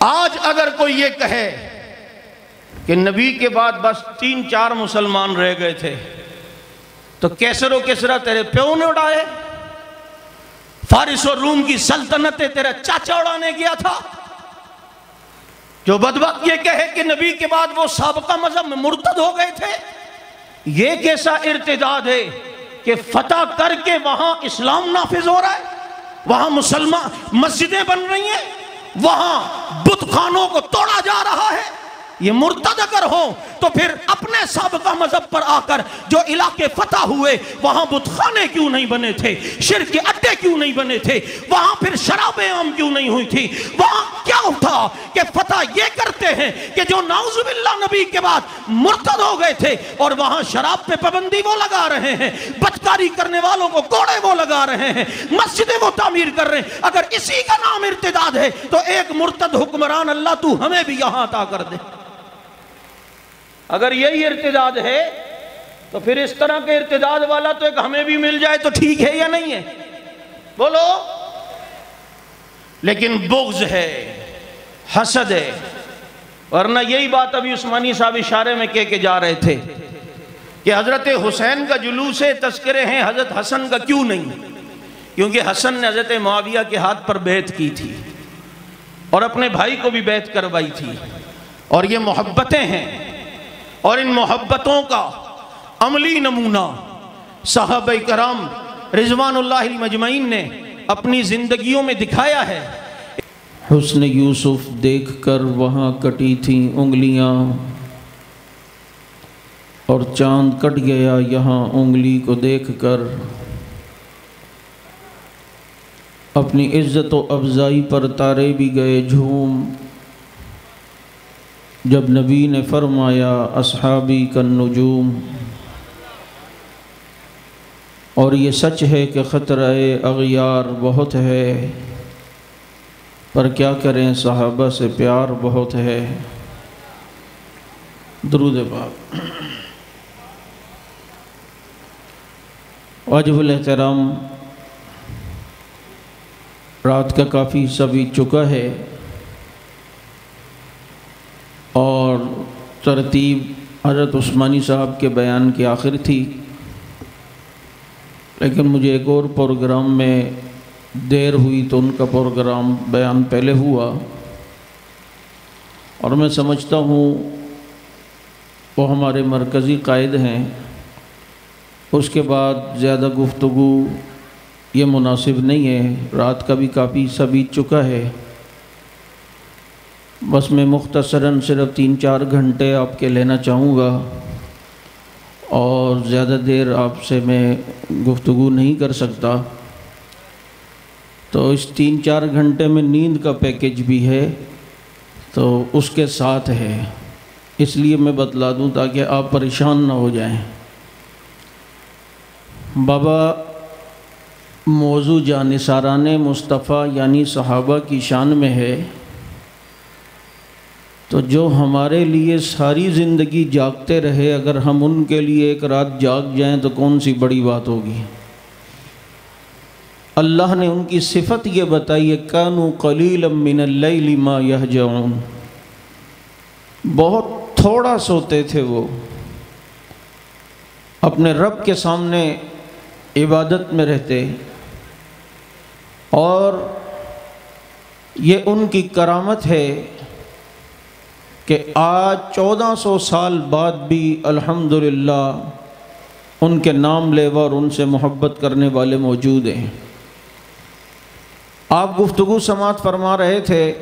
आज अगर कोई ये कहे कि नबी के बाद बस 3-4 मुसलमान रह गए थे, तो कैसर व किसरा तेरे प्यो ने उड़ाए, फारिस और रूम की सल्तनतें तेरा चाचा उड़ाने गया था। जो बदबख्त ये कहे कि नबी के बाद वो साबका मजहब में मुर्तद हो गए थे, ये कैसा इर्तिदाद है कि फतह करके वहां इस्लाम नाफिज हो रहा है, वहां मुसलमान मस्जिदें बन रही हैं, वहां बुत खानों को तोड़ा जा रहा है। ये मुर्तद अगर हो तो फिर अपने साबका मजहब पर आकर जो इलाके फतह हुए वहां बुतखाने क्यों नहीं बने थे, शिर्क के अड्डे क्यों नहीं बने थे, वहां फिर शराबें आम क्यों नहीं हुई थी। वहां क्या था कि फतह ये करते हैं कि जो नाउजुबिल्लाह नबी के बाद मुर्तद हो गए थे और वहां शराब पे पाबंदी वो लगा रहे हैं, बदकारी करने वालों को कोड़े वो लगा रहे हैं, मस्जिदें वो तामीर कर रहे हैं। अगर इसी का नाम इर्तिदाद है तो एक मुर्तद हुक्मरान अल्लाह तू हमें भी यहां अता कर दे। अगर यही इर्तिदाद है तो फिर इस तरह के इर्तिदाद वाला तो एक हमें भी मिल जाए तो ठीक है या नहीं है, बोलो। लेकिन बुग़्ज़ है, हसद है। वरना यही बात अभी उस्मानी साहब इशारे में कह के जा रहे थे कि हजरत हुसैन का जुलूस तस्करे हैं, हजरत हसन का क्यों नहीं? क्योंकि हसन ने हजरत मुआविया के हाथ पर बैत की थी और अपने भाई को भी बैत करवाई थी। और ये मोहब्बतें हैं और इन मोहब्बतों का अमली नमूना सहाबा कराम रिजवानुल्लाह मजमईन ने अपनी जिंदगियों में दिखाया है। हुस्न यूसुफ देखकर वहाँ कटी थी उंगलियाँ और चांद कट गया यहाँ उंगली को देखकर। अपनी इज्जत व अफजाई पर तारे भी गए झूम जब नबी ने फरमाया अस्हाबी कन नुजूम। और ये सच है कि ख़तरा-ए अग़यार बहुत है, पर क्या करें सहाबा से प्यार बहुत है। दुरूद पाक। वाजिबुल एहतराम, रात का काफ़ी हिस्सा बीत चुका है और तरतीब हज़रत उस्मानी साहब के बयान की आखिर थी, लेकिन मुझे एक और प्रोग्राम में देर हुई तो उनका प्रोग्राम बयान पहले हुआ। और मैं समझता हूँ वो हमारे मरकज़ी कायद हैं, उसके बाद ज़्यादा गुफ्तगू ये मुनासिब नहीं है। रात का भी काफ़ी हिस्सा बीत चुका है। बस मैं मुख्तसरन सिर्फ 3-4 घंटे आपके लेना चाहूँगा और ज़्यादा देर आपसे मैं गुफ्तगू नहीं कर सकता। तो इस 3-4 घंटे में नींद का पैकेज भी है तो उसके साथ है, इसलिए मैं बतला दूं ताकि आप परेशान ना हो जाएं। बाबा मौजू जानिसारान मुस्तफ़ा यानी सहाबा की शान में है, तो जो हमारे लिए सारी ज़िंदगी जागते रहे, अगर हम उनके लिए एक रात जाग जाएं तो कौन सी बड़ी बात होगी। अल्लाह ने उनकी सिफत ये बताई है, कानू कलीलन मिनल लैली मा यहजऊन, बहुत थोड़ा सोते थे वो, अपने रब के सामने इबादत में रहते। और ये उनकी करामत है कि आज 1400 साल बाद भी अल्हम्दुलिल्लाह उनके नाम लेवा और उनसे मोहब्बत करने वाले मौजूद हैं। आप गुफ्तगू समात फरमा रहे थे,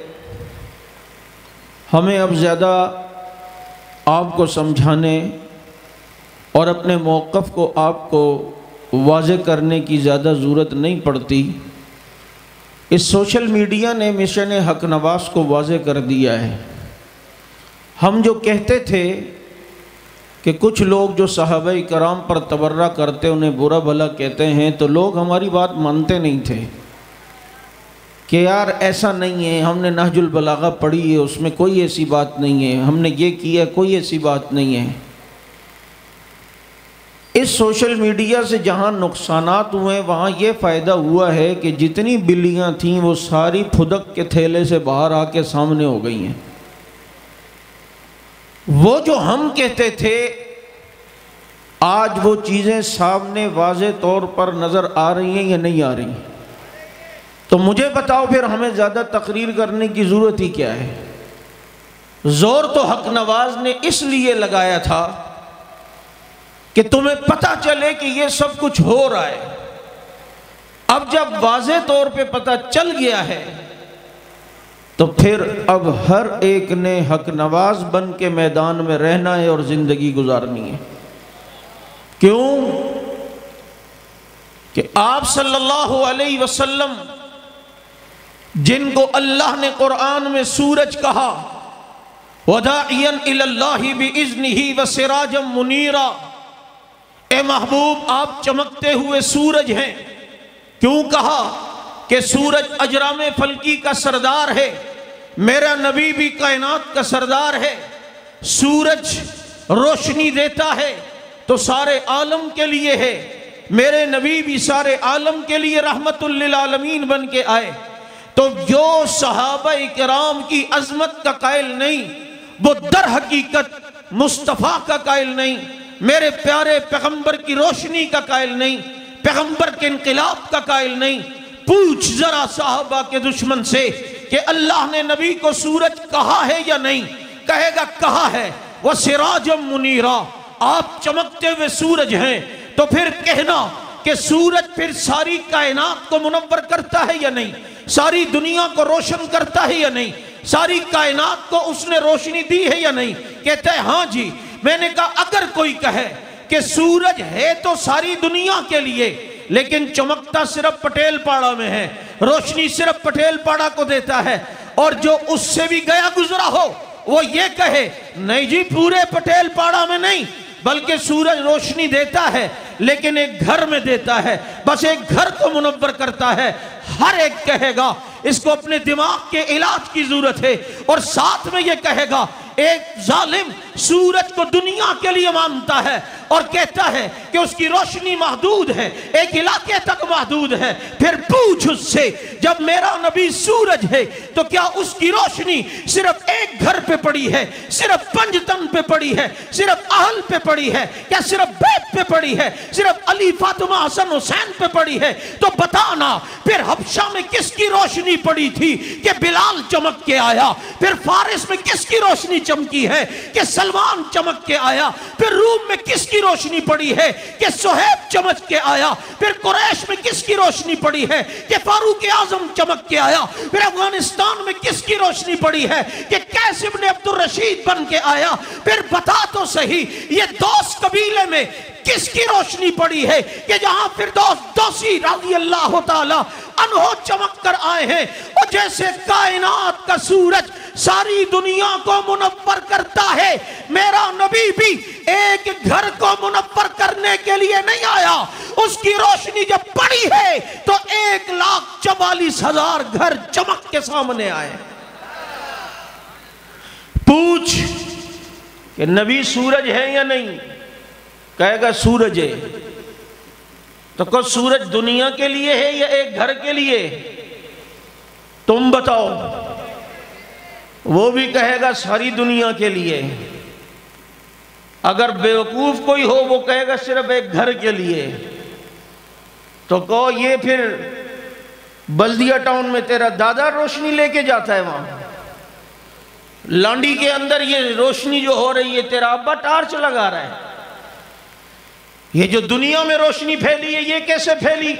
हमें अब ज़्यादा आपको समझाने और अपने मौक़िफ़ को आपको वाज़े करने की ज़्यादा ज़रूरत नहीं पड़ती। इस सोशल मीडिया ने मिशन हक नवास को वाज़े कर दिया है। हम जो कहते थे कि कुछ लोग जो सहाबाए कराम पर तबर्रा करते उन्हें बुरा भला कहते हैं, तो लोग हमारी बात मानते नहीं थे कि यार ऐसा नहीं है, हमने नहजुल बलागा पढ़ी है उसमें कोई ऐसी बात नहीं है, हमने ये किया कोई ऐसी बात नहीं है। इस सोशल मीडिया से जहाँ नुकसानात हुए वहाँ ये फ़ायदा हुआ है कि जितनी बिल्लियाँ थीं वो सारी फुदक के थैले से बाहर आके सामने हो गई हैं। वो जो हम कहते थे आज वो चीज़ें सामने वाज़े तौर पर नज़र आ रही हैं या नहीं आ रही? तो मुझे बताओ फिर हमें ज़्यादा तकरीर करने की ज़रूरत ही क्या है? ज़ोर तो हक नवाज ने इसलिए लगाया था कि तुम्हें पता चले कि ये सब कुछ हो रहा है। अब जब वाज़े तौर पे पता चल गया है तो फिर अब हर एक ने हक नवाज बन के मैदान में रहना है और ज़िंदगी गुजारनी है। क्यों कि आप सल्लल्लाहु अलैहि वसल्लम जिनको अल्लाह ने कुरान में सूरज कहा, वदाइयन इलल्लाहि बिइज़्निही व सिराजम मुनीरा, ए महबूब आप चमकते हुए सूरज हैं। क्यों कहा कि सूरज अजराम फल्की का सरदार है, मेरा नबी भी कायनात का सरदार है। सूरज रोशनी देता है तो सारे आलम के लिए है, मेरे नबी भी सारे आलम के लिए रहमतुल लिल आलमीन बन के आए। तो जो सहाबा किराम की अजमत का कायल नहीं, वो दर हकीकत मुस्तफ़ा का कायल नहीं, मेरे प्यारे पैगंबर की रोशनी का कायल नहीं, पैगंबर के इनकलाब का कायल नहीं। पूछ जरा साहबा के दुश्मन से कि अल्लाह ने नबी को सूरज कहा है या नहीं? कहेगा कहा है। वह सिराजम मुनीरा, आप चमकते हुए सूरज हैं। तो फिर कहना कि सूरज फिर सारी कायनात को मुनव्वर करता है या नहीं, सारी दुनिया को रोशन करता है या नहीं, सारी कायनात को उसने रोशनी दी है या नहीं? कहता है हाँ जी। मैंने कहा अगर कोई कहे कि सूरज है तो सारी दुनिया के लिए, लेकिन चमकता सिर्फ पटेल पाड़ा में है, रोशनी सिर्फ पटेल पाड़ा को देता है, और जो उससे भी गया गुजरा हो वो ये कहे नहीं जी पूरे पटेल पाड़ा में नहीं, बल्कि सूरज रोशनी देता है लेकिन एक घर में देता है, बस एक घर को मुनव्वर करता है। हर एक कहेगा इसको अपने दिमाग के इलाज की जरूरत है, और साथ में ये कहेगा एक जालिम सूरज को दुनिया के लिए मानता है और कहता है कि उसकी रोशनी महदूद है, एक इलाके तक महदूद है। फिर पूछ उससे जब मेरा नबी सूरज है तो क्या उसकी रोशनी सिर्फ एक घर पे पड़ी है, सिर्फ पंजतन पे पड़ी है, सिर्फ अहल पे पड़ी है, क्या सिर्फ बैत पे पड़ी है, सिर्फ अली फातिमा हसन हुसैन पे पड़ी है? तो बताना फिर हबशा में किसकी रोशनी पड़ी थी कि बिलाल चमक के आया? फिर फारिस में किसकी रोशनी चमकी है कि सलमान चमक के आया? फिर रूम में किसकी रोशनी पड़ी है कि सुहैब चमक के आया? फिर कुरैश में किसकी रोशनी पड़ी है कि फारूक आजम चमक के आया? फिर अफगानिस्तान में किसकी रोशनी पड़ी है कि कैस इब्न अब्दुल रशीद बन के आया? फिर बता तो सही ये दोस कबीले में किसकी रोशनी पड़ी है कि जहां फिरदौस दोसी रज़ी अल्लाह ताला अन्हो चमक कर आए हैं? और जैसे कायनात का सूरज सारी दुनिया को मुनव्वर करता है, मेरा नबी भी एक घर को मुनव्वर करने के लिए नहीं आया, उसकी रोशनी जब पड़ी है तो 1,44,000 घर चमक के सामने आए। पूछ कि नबी सूरज है या नहीं? कहेगा सूरज है। तो क्या सूरज दुनिया के लिए है या एक घर के लिए? तुम बताओ। वो भी कहेगा सारी दुनिया के लिए। अगर बेवकूफ कोई हो वो कहेगा सिर्फ एक घर के लिए। तो कहो ये फिर बल्दिया टाउन में तेरा दादा रोशनी लेके जाता है, वहां लांडी के अंदर ये रोशनी जो हो रही है तेरा अब्बा टार्च लगा रहा है। ये जो दुनिया में रोशनी फैली है ये कैसे फैली?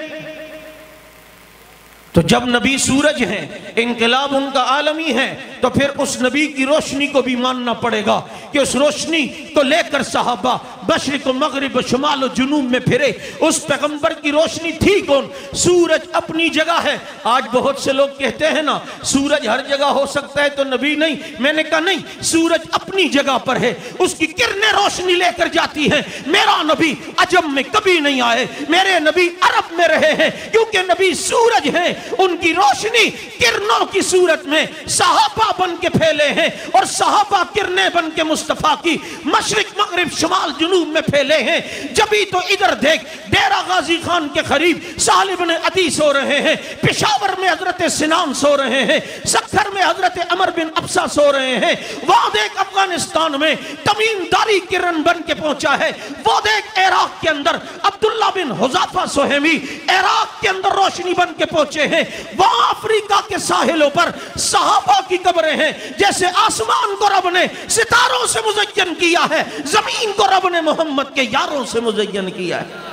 तो जब नबी सूरज हैं, इनकलाब उनका आलमी है, तो फिर उस नबी की रोशनी को भी मानना पड़ेगा कि उस रोशनी को लेकर साहबा मशरिक मगरिब शुमाल जुनूब में फिरे। उस पैगंबर की रोशनी थी कौन? सूरज अपनी जगह है। आज बहुत से लोग कहते हैं ना सूरज हर जगह हो सकता है तो नबी नहीं। मैंने कहा नहीं, सूरज अपनी जगह पर है, उसकी किरणें रोशनी लेकर जाती हैं। मेरा नबी अजम में कभी नहीं आए, मेरे नबी अरब में रहे हैं, क्योंकि नबी सूरज हैं। उनकी रोशनी किरणों की सूरत में साहबा चिराग बन के फैले हैं और सहाबा किरणें बन के मुस्तफा की मशरिक मगरिब शुमाल जुनूब में फैले हैं। जभी तो इधर देख, डेरा गाजी खान के करीब साल इब्न अदी सो रहे हैं, पेशावर में हजरत सिनान सो रहे हैं, सक्खर में हजरत अमर बिन अफसा सो रहे हैं। वहां देख अफगानिस्तान में तमीमदारी किरण बन के पहुंचा है। वो देख इराक के अंदर अब्दुल्ला बिन हुज़ाफा सुहैमी इराक के अंदर रोशनी बन के पहुंचे हैं। वहां अफ्रीका के साहिलों पर सहाबा की कब्रें हैं। जैसे आसमान को रब ने सितारों से मुज़य्यन किया है, जमीन को रब ने मोहम्मद के यारों से मुज़य्यन किया है।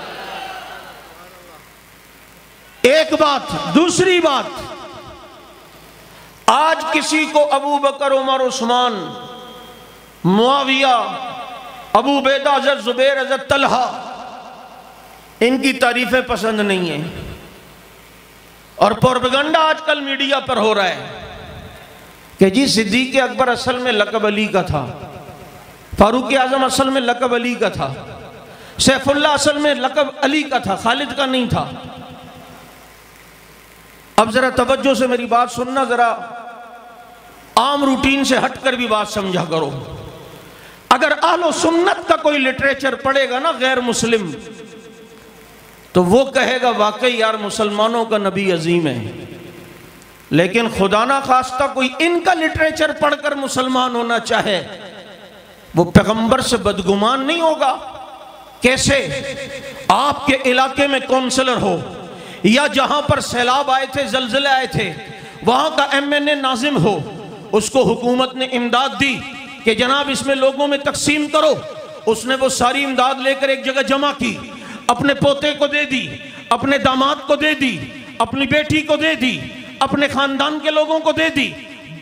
एक बात। दूसरी बात, आज किसी को अबू बकर, उमर, उस्मान, मुआविया, अबू बैदा, हज़रत ज़ुबैर, हज़रत तलहा, इनकी तारीफें पसंद नहीं है। और प्रोपेगेंडा आजकल मीडिया पर हो रहा है कि जी सिद्दीक़ अकबर असल में लक़ब अली का था, फारूक आज़म असल में लक़ब अली का था, सैफुल्लाह असल में लक़ब अली का था, खालिद का नहीं था। अब जरा तवज्जो से मेरी बात सुनना, जरा आम रूटीन से हटकर भी बात समझा करो। अगर अहलो सुन्नत का कोई लिटरेचर पढ़ेगा ना गैर मुस्लिम, तो वो कहेगा वाकई यार मुसलमानों का नबी अजीम है। लेकिन खुदा ना खास्ता कोई इनका लिटरेचर पढ़कर मुसलमान होना चाहे, वो पैगंबर से बदगुमान नहीं होगा। कैसे? आपके इलाके में काउंसलर हो या जहां पर सैलाब आए थे, जलजले आए थे, वहां का MNA नाजिम हो, उसको हुकूमत ने इमदाद दी कि जनाब इसमें लोगों में तकसीम करो। उसने वो सारी इमदाद लेकर एक जगह जमा की, अपने पोते को दे दी, अपने दामाद को दे दी, अपनी बेटी को दे दी, अपने खानदान के लोगों को दे दी,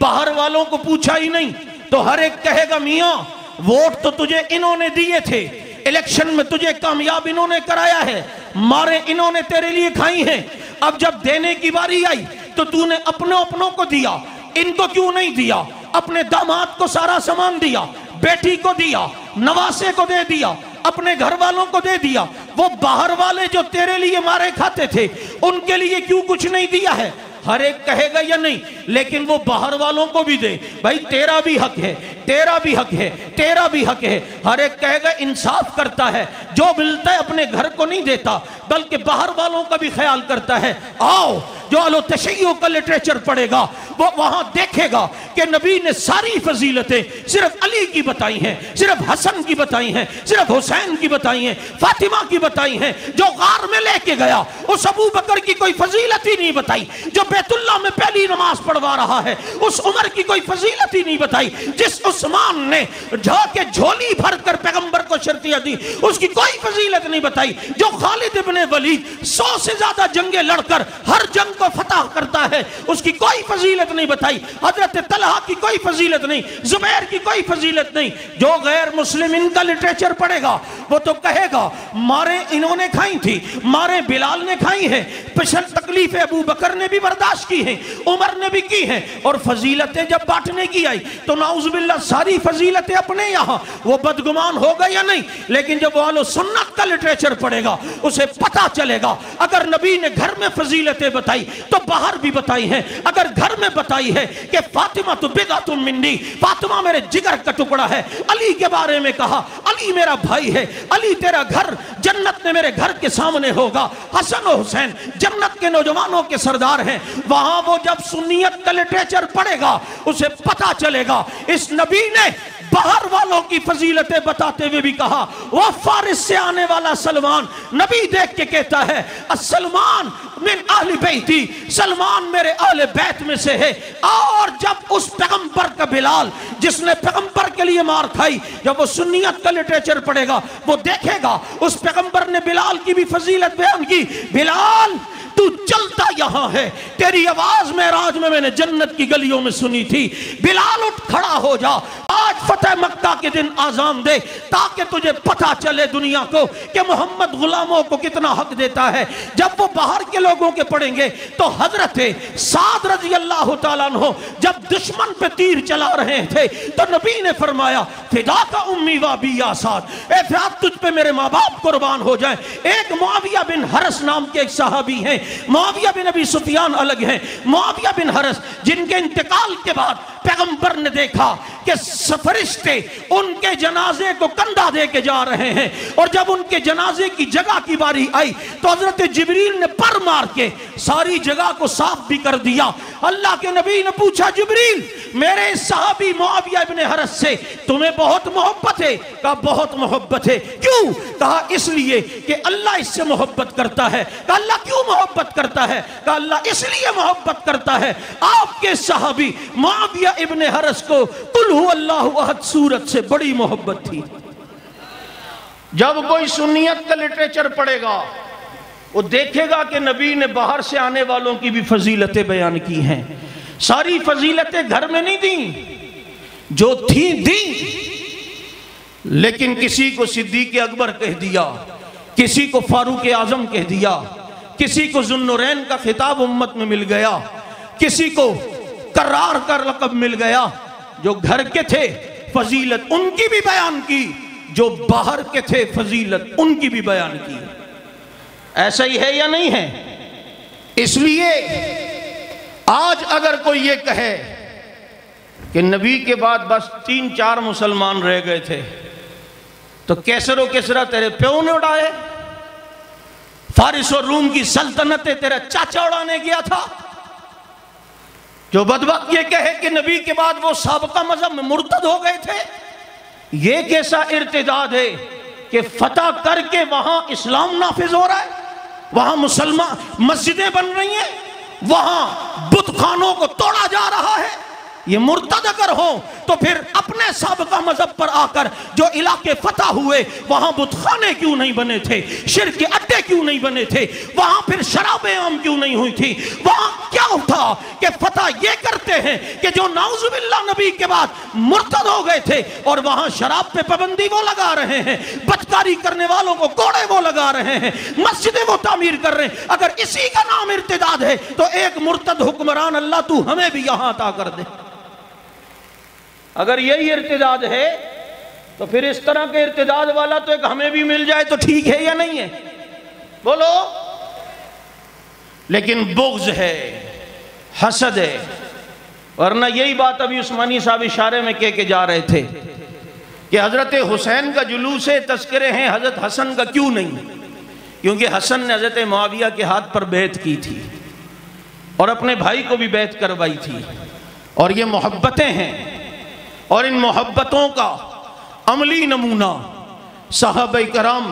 बाहर वालों को पूछा ही नहीं। तो हर एक कहेगा मियाँ वोट तो तुझे इन्होंने दिए थे, इलेक्शन में तुझे कामयाब इन्होंने कराया है, मारे इन्होंने तेरे लिए खाई हैं। अब जब देने की बारी आई तो तूने अपनों को दिया, इनको क्यों नहीं दिया? अपने दामाद को सारा सामान दिया, बेटी को दिया, नवासे को दे दिया, अपने घर वालों को दे दिया। वो बाहर वाले जो तेरे लिए मारे खाते थे उनके लिए क्यों कुछ नहीं दिया है? हर एक कहेगा या नहीं, लेकिन वो बाहर वालों को भी दे, भाई तेरा भी हक है, तेरा भी हक है, तेरा भी हक है। हर एक कहेगा इंसाफ करता है, जो मिलता है अपने घर को नहीं देता बल्कि बाहर वालों का भी ख्याल करता है। आओ, जो अलो तशय्यो का लिटरेचर पढ़ेगा वो वहां देखेगा कि नबी ने सारी फजीलतें सिर्फ अली की बताई हैं, सिर्फ हसन की बताई हैं, सिर्फ हुसैन की बताई हैं, फातिमा की बताई हैं। जो गार में लेके गया उस अबू बकर की कोई फजीलत ही नहीं बताई। जो बैतुल्लाह में पहली नमाज पढ़वा रहा है उस उमर की कोई फजीलत ही नहीं बताई। जिस उस्मान ने जाके झोली भर कर पैगंबर को शर्तियां दी उसकी कोई फजीलत नहीं बताई। जो खालिद इब्ने वलीद 100 से ज्यादा जंगें लड़कर हर जंग को फतह करता है उसकी कोई फजीलत नहीं बताई। हजरत तलहा की कोई फजीलत नहीं, जुबैर की कोई फजीलत नहीं। जो गैर मुस्लिम इनका लिटरेचर पढ़ेगा वो तो कहेगा मारे इन्होंने खाई थी, मारे बिलाल ने खाई है, पेशन तकलीफें अबू बकर ने भी बर्दाश्त की है, उमर ने भी की है। और फजीलतें जब बांटने की आई तो नाउजुबिल्लाह सारी फजीलतें अपने यहाँ, वो बदगुमान होगा या नहीं। लेकिन जब वो अहले सुन्नत का लिटरेचर पढ़ेगा उसे पता चलेगा अगर नबी ने घर में फजीलतें बताई तो बाहर भी बताई हैं। अगर घर में बताई है कि फातिमा तो बिदअतुम मिन्नी, फातिमा मेरे जिगर का टुकड़ा है। अली के बारे में कहा अली मेरा भाई है, अली तेरा घर जन्नत में मेरे घर के सामने होगा। हसन और हुसैन जन्नत के नौजवानों के सरदार हैं। वहां वो जब सुन्नियत का लिटरेचर पढ़ेगा उसे पता चलेगा इस नबी ने बाहर वालों की फजीलतें बताते हुए भी कहा वह फारिस से आने वाला सलमान, नबी देख के कहता है सलमान मिन अहले बैती, सलमान मेरे अहले बैत में से है। और जब उस पैगंबर का बिलाल जिसने पैगंबर के लिए मार खाई, जब वो सुन्नियत का लिटरेचर पढ़ेगा वो देखेगा उस पैगंबर ने बिलाल की भी फजीलत बयान की। बिलाल तू चलता यहां है, तेरी आवाज मेराज में मैंने जन्नत की गलियों में सुनी थी। बिलाल उठ खड़ा हो जा, आज आज फतेह मक्का के दिन आज़ान दे ताकि तुझे पता चले दुनिया को कि मोहम्मद गुलामों को कितना हक देता है। जब वो बाहर के लोगों के पढ़ेंगे तो हजरत साद रजी अल्लाह तआला अन्हु जब दुश्मन पे तीर चला रहे थे तो नबी ने फरमाया फिदा का उम्मी व अबी या साद, ए साद तुझ पे मेरे माँ बाप कुर्बान हो जाए। एक मुआविया बिन हरस नाम के एक सहाबी हैं, मुआविया बिन अबी सुफियान अलग हैं। मुआविया बिन हरस जिनके इंतकाल के बाद पैगंबर ने देखा कि फरिश्ते उनके जनाजे को कंधा दे के जा रहे हैं, और जब उनके जनाजे की जगह की बारी आई तो हजरत जिब्रील ने पर मार के सारी जगह को साफ भी कर दिया। अल्लाह के नबी ने पूछा जिब्रील मेरे इस सहाबी मुआविया इब्न हरस से तुम्हें बहुत मोहब्बत है? कहा बहुत मोहब्बत है। क्यों? कहा इसलिए कि अल्लाह इससे मोहब्बत करता है। कहा अल्लाह क्यों मोहब्बत करता है? कहा अल्लाह इसलिए मोहब्बत करता है आपके सहाबी मुआविया इब्न हरस को कुल हु अल्लाहु अहद सूरत से बड़ी मोहब्बत थी। जब कोई सुन्नियत का लिटरेचर पढ़ेगा वो देखेगा कि नबी ने बाहर से आने वालों की भी फजीलतें बयान की हैं। सारी फजीलतें घर में नहीं दी, जो थी दी, लेकिन किसी को सिद्दीक अकबर कह दिया, किसी को फारूक आजम कह दिया, किसी को जुन्नुरैन का खिताब उम्मत में मिल गया, किसी को करार का लक़ब मिल गया। जो घर के थे फजीलत उनकी भी बयान की, जो बाहर के थे फजीलत उनकी भी बयान की। ऐसा ही है या नहीं है? इसलिए आज अगर कोई ये कहे कि नबी के बाद बस 3-4 मुसलमान रह गए थे, तो कैसर व किसरा तेरे प्यो ने उड़ाए, फारिस और रूम की सल्तनतें तेरा चाचा उड़ाने गया था। जो बदबख्त ये कहे कि नबी के बाद वो साबका मजहब में मुर्तद हो गए थे, ये कैसा इर्तिदाद है कि फतह करके वहां इस्लाम नाफिज हो रहा है, वहां मुसलमान मस्जिदें बन रही हैं, वहां बुत खानों को तोड़ा जा रहा है। ये मुर्तद अगर हो तो फिर अपने साबका मजहब पर आकर जो इलाके फतह हुए वहां बुतखाने क्यों नहीं बने थे, शिर्क के अड्डे क्यों नहीं बने थे, वहां फिर शराबें आम क्यों नहीं हुई थी? वहां क्या था कि फतह ये करते हैं कि जो नाउजुबिल्लाह नबी के बाद मुर्तद हो गए थे और वहां शराब पे पाबंदी वो लगा रहे हैं, बदकारी करने वालों को कोड़े वो लगा रहे हैं, मस्जिदें वो तामीर कर रहे हैं। अगर इसी का नाम इर्तिदाद है तो एक मुर्तद हुक्मरान अल्लाह तू हमें भी यहां अता कर दे। अगर यही इर्तिदाद है तो फिर इस तरह के इर्तिदाद वाला तो एक हमें भी मिल जाए तो ठीक है या नहीं है? बोलो। लेकिन बुग़्ज़ है, हसद है। वरना यही बात अभी उस्मानी साहब इशारे में कह के जा रहे थे कि हजरत हुसैन का जुलूस तस्करे हैं, हजरत हसन का क्यों नहीं? क्योंकि हसन ने हजरत मुआविया के हाथ पर बैत की थी और अपने भाई को भी बैत करवाई थी, और ये मोहब्बतें हैं। और इन मोहब्बतों का अमली नमूना साहबे कराम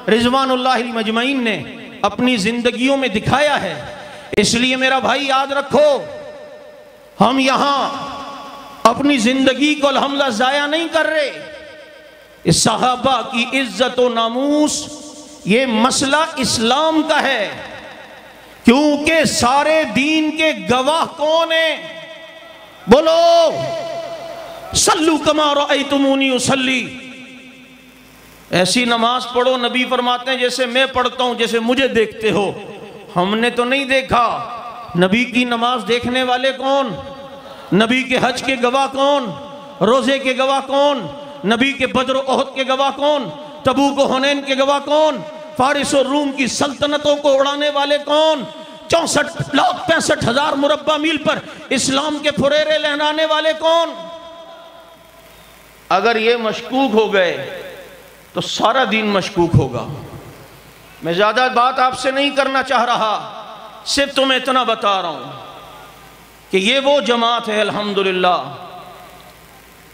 रिजवानुल्लाहि मजमईन ने अपनी जिंदगियों में दिखाया है। इसलिए मेरा भाई याद रखो, हम यहां अपनी जिंदगी को अल्हम्दुलिल्लाह जाया नहीं कर रहे। इस सहाबा की इज्जत व नामूस ये मसला इस्लाम का है, क्योंकि सारे दीन के गवाह कौन है? बोलो। सल्लू कमा रअयतुमूनी उसल्ली, ऐसी नमाज पढ़ो, नबी फरमाते हैं जैसे मैं पढ़ता हूं, जैसे मुझे देखते हो। हमने तो नहीं देखा। नबी की नमाज देखने वाले कौन? नबी के हज के गवाह कौन? रोजे के गवाह कौन? नबी के बद्र ओहद के गवाह कौन? तबूक व हुनैन के गवाह कौन? फारिस और रूम की सल्तनतों को उड़ाने वाले कौन? 64,65,000 मुरब्बा मील पर इस्लाम के फुरेरे लहराने वाले कौन? अगर ये मशकूक हो गए तो सारा दीन मशकूक होगा। मैं ज्यादा बात आपसे नहीं करना चाह रहा, सिर्फ तुम्हें इतना बता रहा हूं कि ये वो जमात है अल्हम्दुलिल्लाह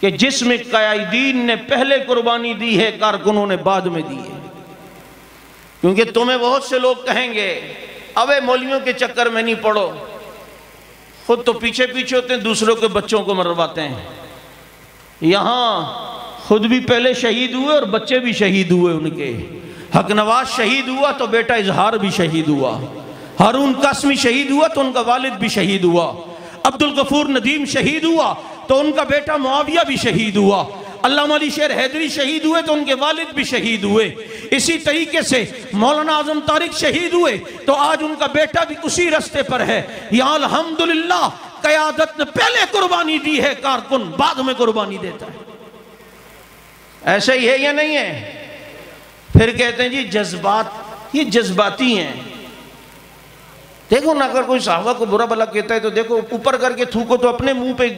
कि जिसमें क़यादीन ने पहले कुर्बानी दी है, कारकुनों ने बाद में दी है। क्योंकि तुम्हें बहुत से लोग कहेंगे अबे मौलवियों के चक्कर में नहीं पड़ो, खुद तो पीछे पीछे होते हैं, दूसरों के बच्चों को मरवाते हैं। यहाँ खुद भी पहले शहीद हुए और बच्चे भी शहीद हुए उनके। हक नवाज शहीद हुआ तो बेटा इजहार भी शहीद हुआ, हारून कासमी शहीद हुआ तो उनका वालिद भी शहीद हुआ, अब्दुल गफूर नदीम शहीद हुआ तो उनका बेटा मुआविया भी शहीद हुआ। अल्लामा अली शेर हैदरी शहीद हुए तो उनके वालिद भी शहीद हुए। इसी तरीके से मौलाना आजम तारिक शहीद हुए तो आज उनका बेटा भी उसी रास्ते पर है। या अल्हम्दुलिल्लाह क़यादत ने पहले कुर्बानी दी है, कारकुन बाद में कुर्बानी देता है। ऐसा ही है या नहीं है? फिर कहते हैं जी जज्बात, ये जज्बाती हैं। देखो ना, अगर कोई साहबा को बुरा भला कहता है तो देखो ऊपर करके थूको तो अपने मुंह पे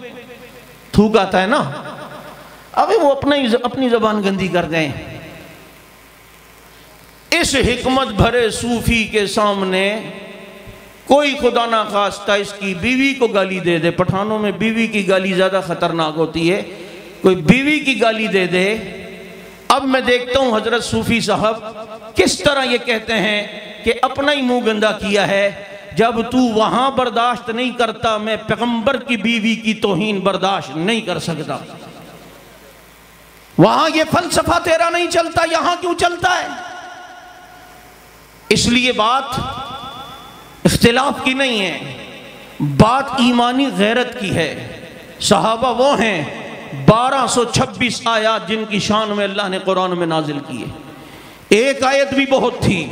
थूक आता है ना। अबे वो अपनी जबान गंदी कर दें। इस हिकमत भरे सूफी के सामने कोई खुदा ना खास्ता इसकी बीवी को गाली दे दे, पठानों में बीवी की गाली ज्यादा खतरनाक होती है, कोई बीवी की गाली दे दे। अब मैं देखता हूं हजरत सूफी साहब किस तरह ये कहते हैं कि अपना ही मुंह गंदा किया है। जब तू वहां बर्दाश्त नहीं करता, मैं पैगंबर की बीवी की तौहीन बर्दाश्त नहीं कर सकता। वहां ये फलसफा तेरा नहीं चलता, यहां क्यों चलता है? इसलिए बात इख्तिलाफ की नहीं है, बात ईमानी गैरत की है। सहाबा वो हैं 1226 आयत जिनकी शान में अल्लाह ने कुरान में नाजिल की है। एक आयत भी बहुत थी,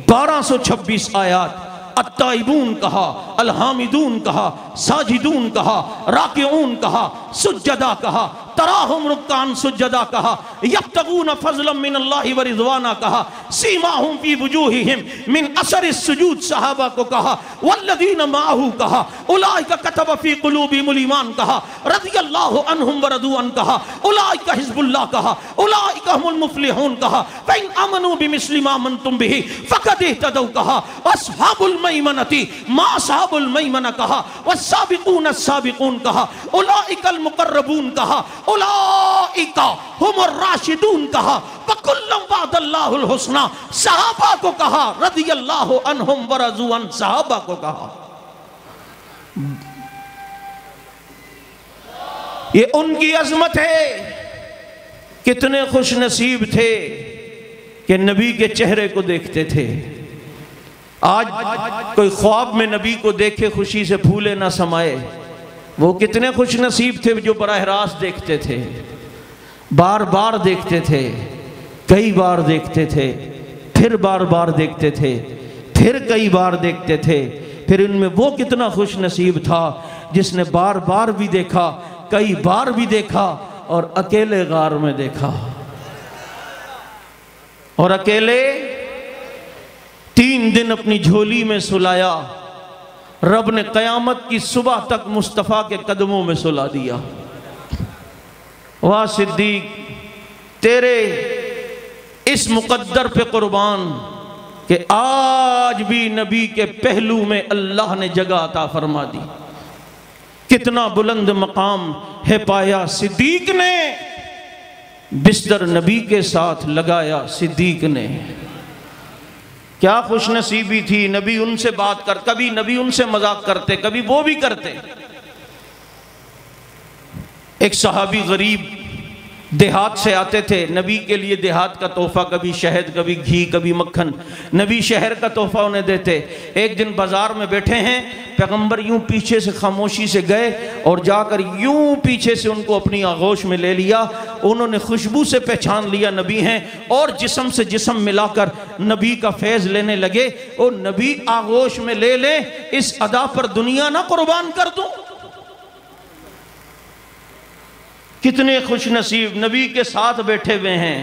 1226 आयत। अत्ताइबून कहा, अलहामिदून कहा, साजिदून कहा, राकिऊन कहा, सुज्जदा कहा, तराहुम रुक्कान सुज्जदा कहा, यब्तगून फज़लन मिनल्लाहि व रिज़वाना कहा, सीमाहुम फी वुजूहिहिम मिन असर सुजूद सहाबा को कहा, वल्लज़ीन माअहू कहा, उलाइका कतब फी क़ुलूबिहिमुल ईमान कहा, रज़ियल्लाहु अन्हुम व रदू अन कहा, उलाइका हिज़्बुल्लाह कहा, उलाइका हुमुल मुफ़्लिहून कहा, फ़इन आमनू बिमिस्लि मा आमनतुम बिही फ़क़द इह्तदौ कहा, अस्हाबुल मैमनती मा अस्हाबुल मैमना कहा, वस्साबिक़ून अस्साबिक़ून कहा, उलाइकल मुक़र्रबून कहा, उलाइका हुमुर राशिदून कहा, वकुल्लुम वअदल्लाहुल हुस्ना सहाबा को कहा, रज़ियल्लाहु अन्हुम व रज़ू अन सहाबा को कहा। ये उनकी अजमत है। कितने खुश नसीब थे कि नबी के चेहरे को देखते थे। आज कोई ख्वाब में नबी को देखे खुशी से फूले ना समाए। वो कितने खुश नसीब थे जो बराह रास्त देखते थे, बार बार देखते थे, कई बार देखते थे, फिर बार बार देखते थे, फिर कई बार देखते थे। फिर इनमें वो कितना खुश नसीब था जिसने बार बार भी देखा, कई बार भी देखा और अकेले गार में देखा। और अकेले 3 दिन अपनी झोली में सुलाया। रब ने क़यामत की सुबह तक मुस्तफ़ा के कदमों में सुला दिया। वाह सिद्दीक, तेरे इस मुक़द्दर पे कुर्बान कि आज भी नबी के पहलू में अल्लाह ने जगह अता फरमा दी। कितना बुलंद मकाम है पाया सिद्दीक ने, बिस्तर नबी के साथ लगाया सिद्दीक ने। क्या खुश नसीबी थी। नबी उनसे बात कर, कभी नबी उनसे मजाक करते, कभी वो भी करते। एक सहाबी गरीब देहात से आते थे, नबी के लिए देहात का तोहफा, कभी शहद, कभी घी, कभी मक्खन, नबी शहर का तोहफा उन्हें देते। एक दिन बाजार में बैठे हैं, पैगंबर यूं पीछे से खामोशी से गए और जाकर यूं पीछे से उनको अपनी आगोश में ले लिया। उन्होंने खुशबू से पहचान लिया नबी हैं और जिस्म से जिस्म मिलाकर नबी का फैज़ लेने लगे। और नबी आगोश में ले ले, इस अदा पर दुनिया ना कुर्बान कर दूं। कितने खुश नसीब नबी के साथ बैठे हुए हैं,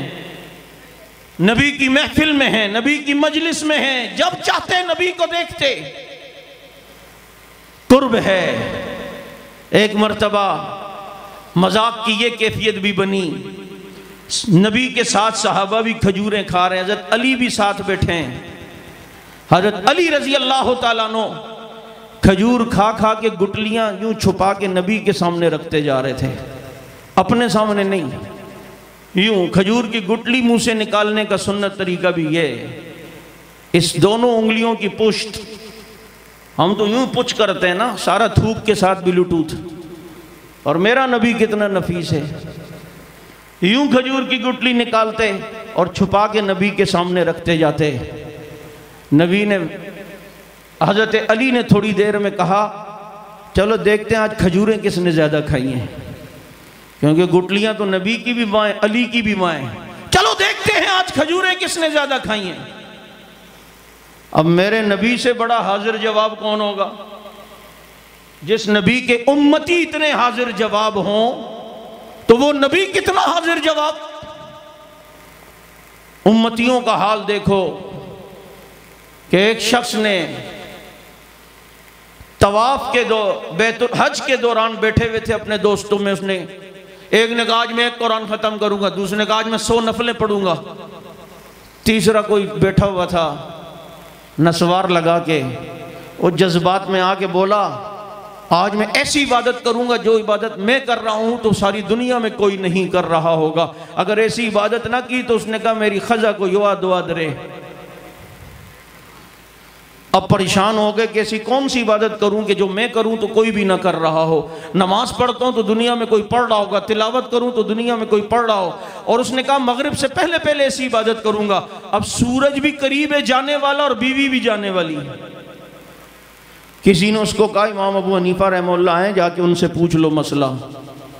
नबी की महफिल में हैं, नबी की मजलिस में हैं, जब चाहते नबी को देखते। कुर्ब है। एक मर्तबा मजाक की ये कैफियत भी बनी, नबी के साथ सहाबा भी खजूरें खा रहे हैं, हजरत अली भी साथ बैठे हैं। हजरत अली रजी अल्लाह ताला अन्हु खजूर खा खा के गुटलियां यूं छुपा के नबी के सामने रखते जा रहे थे, अपने सामने नहीं, यूं खजूर की गुटली मुंह से निकालने का सुन्नत तरीका भी ये। इस दोनों उंगलियों की पुश्त, हम तो यूं पुछ करते हैं ना, सारा थूक के साथ ब्लूटूथ। और मेरा नबी कितना नफीस है, यूं खजूर की गुटली निकालते और छुपा के नबी के सामने रखते जाते। नबी ने, हजरत अली ने थोड़ी देर में कहा, चलो देखते हैं आज खजूरें किसने ज़्यादा खाई हैं। क्योंकि गुटलियां तो नबी की भी माएँ, अली की भी माएँ। चलो देखते हैं आज खजूरें किसने ज्यादा खाई हैं। अब मेरे नबी से बड़ा हाजिर जवाब कौन होगा? जिस नबी के उम्मती इतने हाजिर जवाब हों तो वो नबी कितना हाजिर जवाब। उम्मतियों का हाल देखो कि एक शख्स ने तवाफ के बैतुल हज के दौरान बैठे हुए थे अपने दोस्तों में, उसने एक ने कहा आज मैं एक कुरान खत्म करूंगा, दूसरे ने कहा आज मैं 100 नफलें पढ़ूंगा, तीसरा कोई बैठा हुआ था नस्वार लगा के, वो जज्बात में आके बोला आज मैं ऐसी इबादत करूंगा जो इबादत मैं कर रहा हूं तो सारी दुनिया में कोई नहीं कर रहा होगा। अगर ऐसी इबादत ना की तो उसने कहा मेरी खजा को युवा दुआ दरे। अब परेशान हो गए कि ऐसी कौन सी इबादत करूं कि जो मैं करूं तो कोई भी ना कर रहा हो। नमाज पढ़ता हूं तो दुनिया में कोई पढ़ रहा होगा, तिलावत करूं तो दुनिया में कोई पढ़ रहा हो। और उसने कहा मगरिब से पहले पहले ऐसी इबादत करूंगा। अब सूरज भी करीब है जाने वाला और बीवी भी जाने वाली। किसी ने उसको कहा इमाम अबू हनीफा रहमतुल्लाह हैं, जाके उनसे पूछ लो मसला।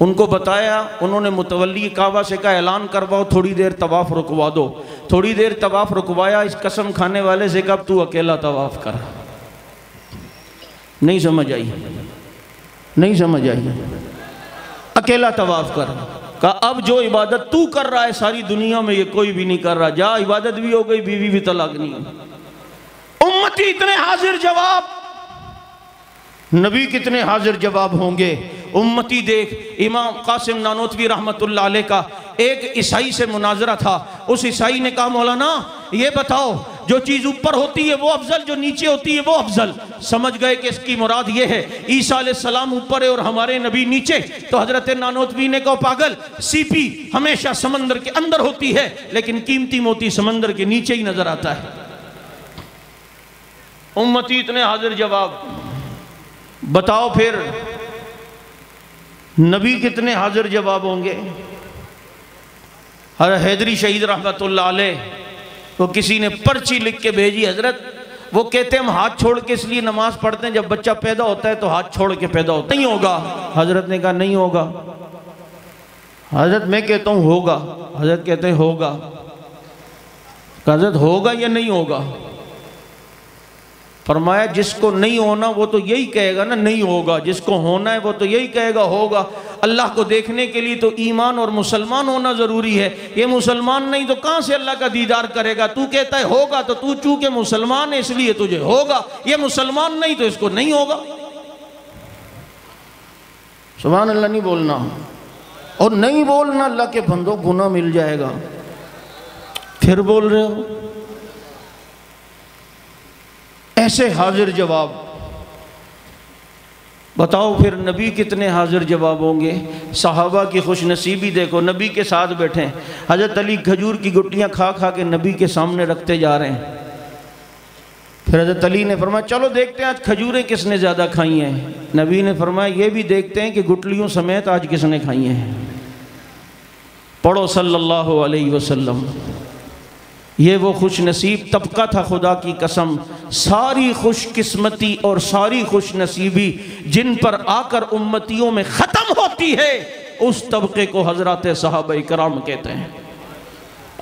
उनको बताया, उन्होंने मुतवल्ली काबा से कहा ऐलान करवाओ थोड़ी देर तवाफ रुकवा दो। थोड़ी देर तवाफ रुकवाया, इस कसम खाने वाले से कहा तू अकेला तवाफ कर। नहीं समझ आई, नहीं समझ आई, अकेला तवाफ कर। कहा अब जो इबादत तू कर रहा है सारी दुनिया में ये कोई भी नहीं कर रहा, जा इबादत भी हो गई, बीवी भी तलाक नहीं। उम्मती इतने हाजिर जवाब, नबी कितने हाजिर जवाब होंगे। उम्मती देख, इमाम कासिम नानोतवी रहमतुल्लाह अलैह का एक ईसाई से मुनाजरा था। उस ईसाई ने कहा मौलाना ये बताओ जो चीज़ ऊपर होती है वो अफजल, जो नीचे होती है वो अफजल। समझ गए कि इसकी मुराद ये है ईसा अलैहिस्सलाम ऊपर है और हमारे नबी नीचे। तो हजरत नानोतवी ने कहा पागल, सीपी हमेशा समंदर के अंदर होती है लेकिन कीमती मोती समंदर के नीचे ही नजर आता है। उम्मती इतने हाजिर जवाब, बताओ फिर नबी कितने हाजिर जवाब होंगे। हर हैदरी शहीद रहमतुल्लाह अलैह तो किसी ने पर्ची लिख के भेजी, हजरत वो कहते हैं हम हाथ छोड़ के इसलिए नमाज पढ़ते हैं जब बच्चा पैदा होता है तो हाथ छोड़ के पैदा होता नहीं होगा। हजरत ने कहा नहीं होगा। हजरत मैं कहता हूं होगा। हजरत कहते हैं होगा। हजरत होगा या नहीं होगा? फरमाया जिसको नहीं होना वो तो यही कहेगा ना नहीं होगा, जिसको होना है वो तो यही कहेगा होगा। अल्लाह को देखने के लिए तो ईमान और मुसलमान होना ज़रूरी है। ये मुसलमान नहीं तो कहाँ से अल्लाह का दीदार करेगा। तू कहता है होगा तो तू चूंकि मुसलमान है इसलिए तुझे होगा, ये मुसलमान नहीं तो इसको नहीं होगा। सुभान अल्लाह नहीं बोलना, और नहीं बोलना अल्लाह के बंदों गुनाह मिल जाएगा। फिर बोल रहे हो ऐसे हाजिर जवाब। बताओ फिर नबी कितने हाजिर जवाब होंगे। सहाबा की खुशनसीबी देखो, नबी के साथ बैठे हजरत अली खजूर की गुट्टियां खा खा के नबी के सामने रखते जा रहे हैं। फिर हजरत अली ने फरमाया चलो देखते हैं आज खजूरें किसने ज़्यादा खाई हैं। नबी ने फरमाया ये भी देखते हैं कि गुटलियों समेत आज किसने खाई हैं। पढ़ो सल्लल्लाहु अलैहि वसल्लम। ये वो खुश नसीब तबका था, खुदा की कसम सारी खुशकिस्मती और सारी खुश नसीबी जिन पर आकर उम्मतियों में ख़त्म होती है उस तबके को हज़रत सहाबा इकराम कहते हैं।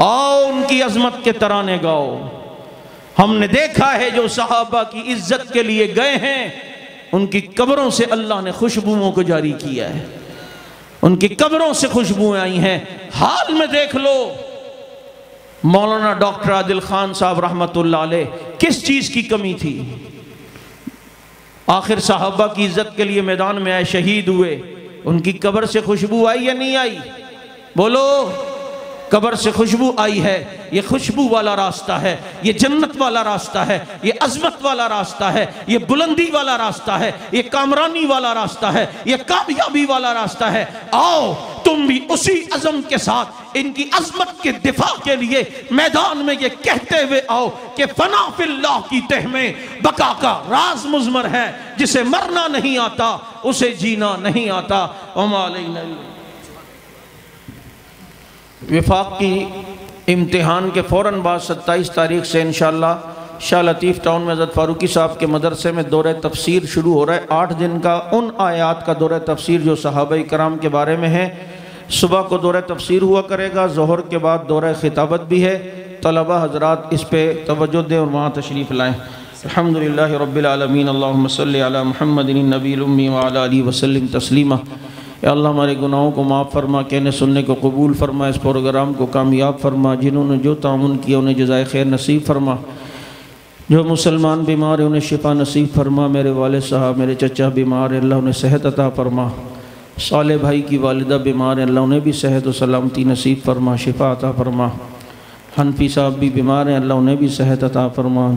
आओ उनकी अज़मत के तराने गाओ। हमने देखा है जो सहाबा की इज्जत के लिए गए हैं उनकी कब्रों से अल्लाह ने खुशबुओं को जारी किया है, उनकी कब्रों से खुशबुएं आई हैं। हाल में देख लो मौलाना डॉक्टर आदिल खान साहब रहमतुल्लाह अलैह, किस चीज़ की कमी थी। आखिर सहाबा की इज्जत के लिए मैदान में आए, शहीद हुए, उनकी कब्र से खुशबू आई या नहीं आई? बोलो, कब्र से खुशबू आई है। ये खुशबू वाला रास्ता है, ये जन्नत वाला रास्ता है, ये अजमत वाला रास्ता है, ये बुलंदी वाला रास्ता है, ये कामरानी वाला रास्ता है, ये कामयाबी वाला रास्ता है। आओ तुम भी उसी अज़म के साथ इनकी अजमत के दिफा के लिए मैदान में ये कहते हुए आओ कि फना फिल्लाह की तह में बका का राज मुज़मर है, जिसे मरना नहीं आता उसे जीना नहीं आता। विफाक की इम्तिहान के फ़ौरन बाद 27 तारीख से इंशाअल्लाह शाह लतीफ़ टाउन में हज़रत फ़ारूकी साहब के मदरसे में दौरे तफसीर शुरू हो रहा है। 8 दिन का उन आयात का दौरे तफसीर जो सहाबा कराम के बारे में है। सुबह को दौरा तफसीर हुआ करेगा, ज़ोहर के बाद दौरा खिताबत भी है। तलबा हज़रात इस पे तवज्जो दें और वहाँ तशरीफ़ लाएँ। अल्हम्दुलिल्लाहि रब्बिल आलमीन, अल्लाहुम्मा सल्लि अला मुहम्मदिन नबील उम्मी व अला आलिहि वसल्लम तस्लीमा। या अल्लाह हमारे गुनाहों को माफ़ फरमा, कहने सुनने को कबूल फरमा, इस प्रोग्राम को कामयाब फरमा। जिन्होंने जो ताउन किया उन्हें जज़ाए खैर नसीब फरमा। जो मुसलमान बीमार है उन्हें शिफा नसीब फरमा। मेरे वालिद साहब, मेरे चचा बीमार है, अल्लाह उन्हें सेहत अता फरमा। साले भाई की वालिदा बीमार है, अल्लाह उन्हें भी सेहत और सलामती नसीब फरमा, शिफा अता फरमा। हनफी साहब भी बीमार हैं, अल्लाह उन्हें भी सेहत अता फरमा।